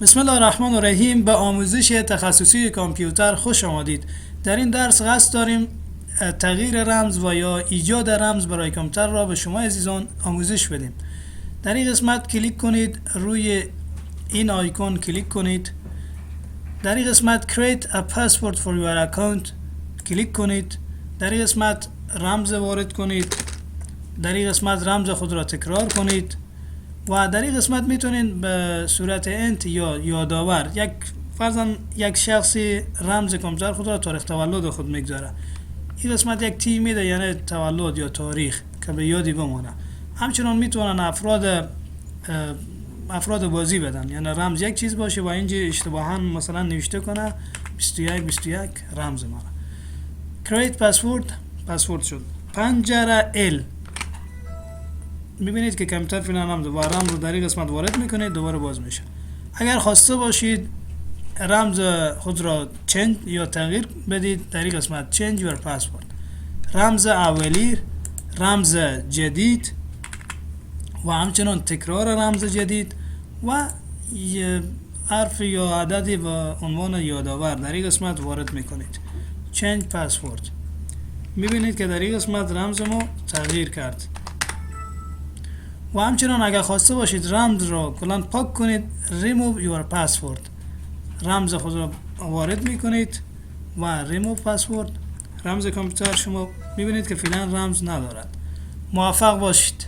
بسم الله الرحمن الرحیم. به آموزش تخصصی کامپیوتر خوش آمدید. در این درس قصد داریم تغییر رمز و یا ایجاد رمز برای کامپیوتر را به شما عزیزان آموزش بدیم. در این قسمت کلیک کنید، روی این آیکون کلیک کنید. در این قسمت create a password for your account کلیک کنید. در این قسمت رمز وارد کنید. در این قسمت رمز خود را تکرار کنید و در این قسمت میتونین به صورت انت یا یادآور فرضاً یک شخصی رمز کامپیوتر خود را تاریخ تولد خود میگذاره. این قسمت یک تی میده، یعنی تولد یا تاریخ که به یادی بمونه. همچنان میتونن افراد بازی بدن، یعنی رمز یک چیز باشه و اینجا اشتباها مثلا نوشته کنه 21 رمز ما. create پسورد شد. پنجره ال میبینید که کامپیوتر فعلا رمز و رمز رو در این قسمت وارد میکنید، دوباره باز میشه. اگر خواسته باشید رمز خود را چنج یا تغییر بدید، در این قسمت change your password. رمز اولی، رمز جدید و همچنان تکرار رمز جدید و حرف یا عددی به عنوان یادآور در این قسمت وارد میکنید. change password. میبینید که در این قسمت رمز ما تغییر کرد. و همچنان اگر خواسته باشید رمز را کلاً پاک کنید، remove your password. رمز خود را وارد میکنید و remove password. رمز کامپیوتر شما میبینید که فعلا رمز ندارد. موفق باشید.